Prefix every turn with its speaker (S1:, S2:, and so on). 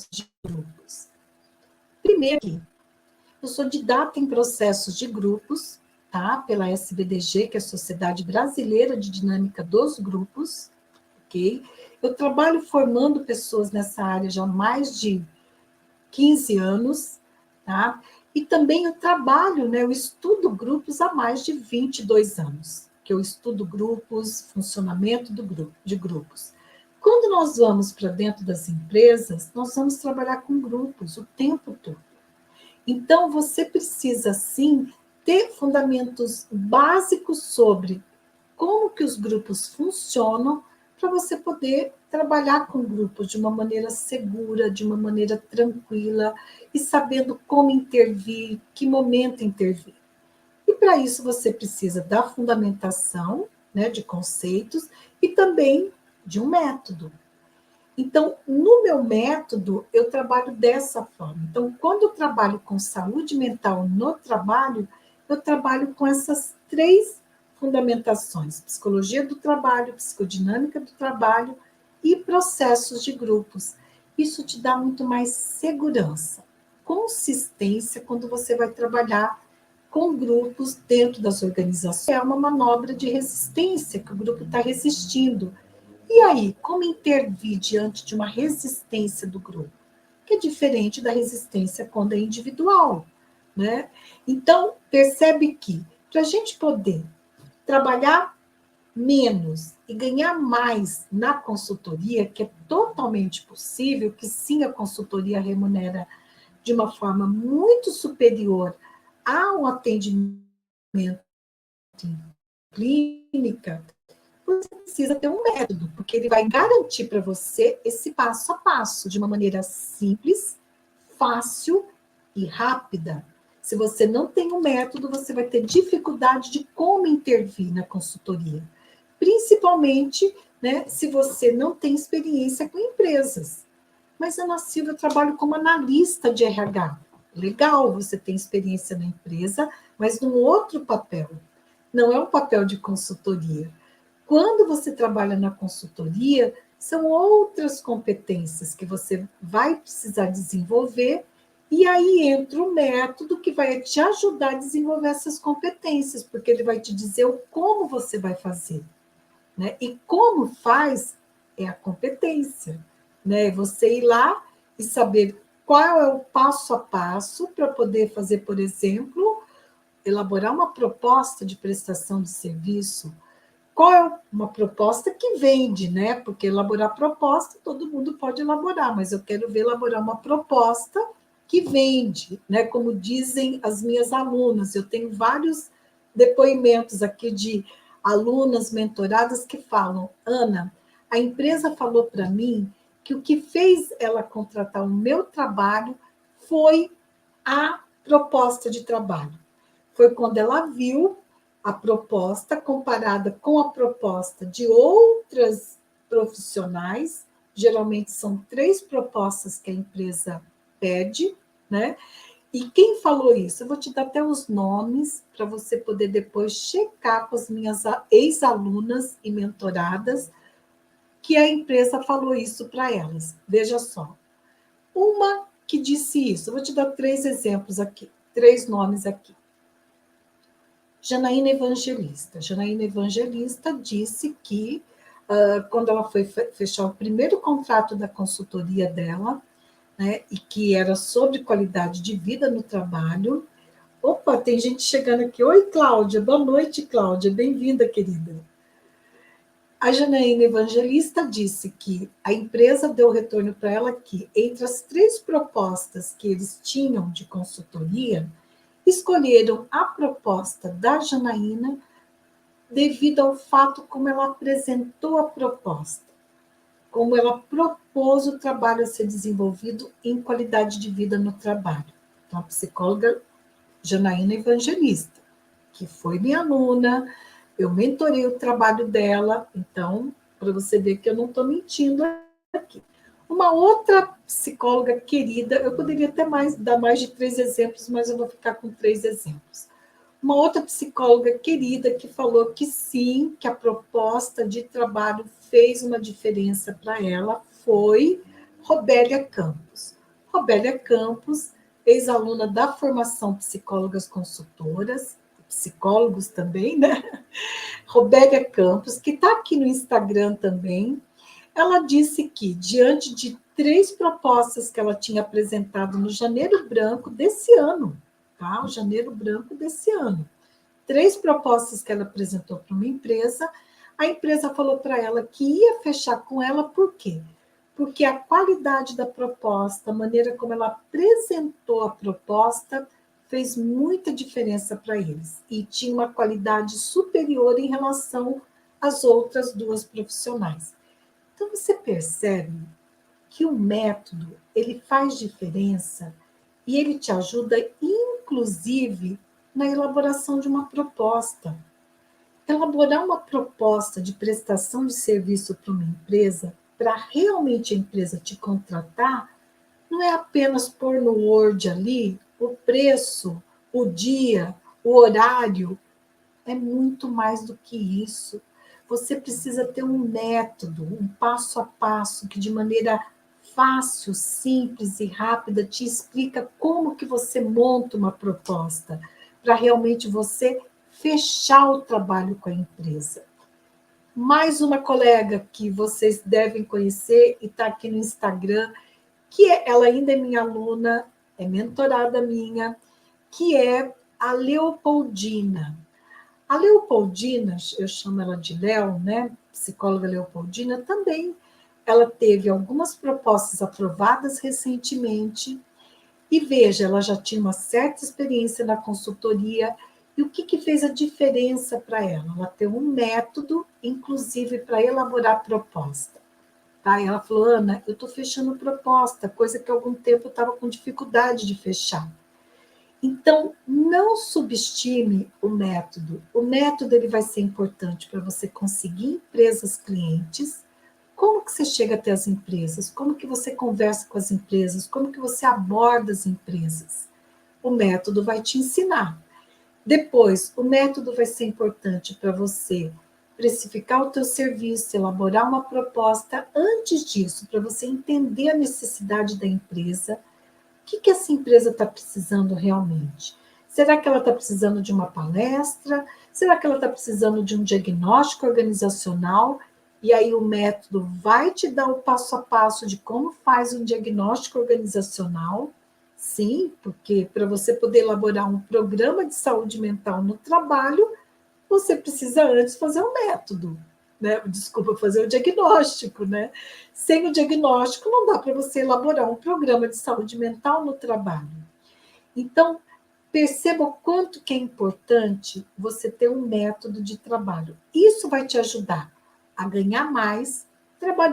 S1: de grupos. Primeiro, eu sou didata em processos de grupos, tá? Pela SBDG, que é a Sociedade Brasileira de Dinâmica dos Grupos, ok? Eu trabalho formando pessoas nessa área já há mais de 15 anos, tá? E também eu trabalho, né, eu estudo grupos há mais de 22 anos, que eu estudo grupos, funcionamento de grupos. Quando nós vamos para dentro das empresas, nós vamos trabalhar com grupos o tempo todo. Então, você precisa, sim, ter fundamentos básicos sobre como que os grupos funcionam para você poder trabalhar com grupos de uma maneira segura, de uma maneira tranquila e sabendo como intervir, que momento intervir. E para isso você precisa da fundamentação, né, de conceitos e também de um método. Então, no meu método, eu trabalho dessa forma. Então, quando eu trabalho com saúde mental no trabalho, eu trabalho com essas três fundamentações: psicologia do trabalho, psicodinâmica do trabalho e processos de grupos. Isso te dá muito mais segurança, consistência quando você vai trabalhar com grupos dentro das organizações. É uma manobra de resistência que o grupo está resistindo. E aí, como intervir diante de uma resistência do grupo? Que é diferente da resistência quando é individual, né? Então, percebe que para a gente poder trabalhar menos e ganhar mais na consultoria, que é totalmente possível, que sim, a consultoria remunera de uma forma muito superior ao atendimento em clínica, você precisa ter um método, porque ele vai garantir para você esse passo a passo, de uma maneira simples, fácil e rápida. Se você não tem um método, você vai ter dificuldade de como intervir na consultoria. Principalmente, né, se você não tem experiência com empresas. Mas, Ana Silvia, eu trabalho como analista de RH. Legal, você tem experiência na empresa, mas num outro papel. Não é um papel de consultoria. Quando você trabalha na consultoria, são outras competências que você vai precisar desenvolver, e aí entra o método que vai te ajudar a desenvolver essas competências, porque ele vai te dizer o como você vai fazer, né? E como faz é a competência, né? Você ir lá e saber qual é o passo a passo para poder fazer, por exemplo, elaborar uma proposta de prestação de serviço. Qual é uma proposta que vende, né? Porque elaborar proposta, todo mundo pode elaborar, mas eu quero ver elaborar uma proposta que vende, né? Como dizem as minhas alunas, eu tenho vários depoimentos aqui de alunas mentoradas que falam: Ana, a empresa falou para mim que o que fez ela contratar o meu trabalho foi a proposta de trabalho. Foi quando ela viu a proposta comparada com a proposta de outras profissionais, geralmente são 3 propostas que a empresa pede, né? E quem falou isso? Eu vou te dar até os nomes para você poder depois checar com as minhas ex-alunas e mentoradas que a empresa falou isso para elas. Veja só. Uma que disse isso, eu vou te dar 3 exemplos aqui, 3 nomes aqui. Janaína Evangelista. Janaína Evangelista disse que, quando ela foi fechar o primeiro contrato da consultoria dela, né, e que era sobre qualidade de vida no trabalho. Opa, tem gente chegando aqui. Oi, Cláudia. Boa noite, Cláudia. Bem-vinda, querida. A Janaína Evangelista disse que a empresa deu retorno para ela que, entre as 3 propostas que eles tinham de consultoria, escolheram a proposta da Janaína devido ao fato como ela apresentou a proposta, como ela propôs o trabalho a ser desenvolvido em qualidade de vida no trabalho. Então, a psicóloga Janaína Evangelista, que foi minha aluna, eu mentorei o trabalho dela, então, para você ver que eu não estou mentindo aqui. Uma outra psicóloga querida, eu poderia até dar mais de 3 exemplos, mas eu vou ficar com 3 exemplos. Uma outra psicóloga querida que falou que sim, que a proposta de trabalho fez uma diferença para ela, foi Robélia Campos. Robélia Campos, ex-aluna da formação Psicólogas Consultoras, psicólogos também, né? Robélia Campos, que está aqui no Instagram também, ela disse que, diante de 3 propostas que ela tinha apresentado no Janeiro Branco desse ano, tá? O Janeiro Branco desse ano. 3 propostas que ela apresentou para uma empresa, a empresa falou para ela que ia fechar com ela, por quê? Porque a qualidade da proposta, a maneira como ela apresentou a proposta, fez muita diferença para eles. E tinha uma qualidade superior em relação às outras 2 profissionais. Então, você percebe que o método, ele faz diferença e ele te ajuda, inclusive, na elaboração de uma proposta. Elaborar uma proposta de prestação de serviço para uma empresa, para realmente a empresa te contratar, não é apenas pôr no Word ali o preço, o dia, o horário, é muito mais do que isso. Você precisa ter um método, um passo a passo, que de maneira fácil, simples e rápida te explica como que você monta uma proposta, para realmente você fechar o trabalho com a empresa. Mais uma colega que vocês devem conhecer e está aqui no Instagram, ela ainda é minha aluna, é mentorada minha, que é a Leopoldina. A Leopoldina, eu chamo ela de Léo, né? Psicóloga Leopoldina, também ela teve algumas propostas aprovadas recentemente, e veja, ela já tinha uma certa experiência na consultoria, e o que fez a diferença para ela? Ela tem um método, inclusive, para elaborar proposta. Tá? E ela falou, Ana, eu estou fechando proposta, coisa que há algum tempo eu estava com dificuldade de fechar. Então, não subestime o método. O método ele vai ser importante para você conseguir empresas clientes. Como que você chega até as empresas? Como que você conversa com as empresas? Como que você aborda as empresas? O método vai te ensinar. Depois, o método vai ser importante para você precificar o teu serviço, elaborar uma proposta. Antes disso, para você entender a necessidade da empresa, o que essa empresa está precisando realmente? Será que ela está precisando de uma palestra? Será que ela está precisando de um diagnóstico organizacional? E aí o método vai te dar o passo a passo de como faz um diagnóstico organizacional. Sim, porque para você poder elaborar um programa de saúde mental no trabalho, você precisa antes fazer um método, né? Desculpa, fazer o diagnóstico, né? Sem o diagnóstico, não dá para você elaborar um programa de saúde mental no trabalho. Então, perceba o quanto que é importante você ter um método de trabalho. Isso vai te ajudar a ganhar mais, trabalhar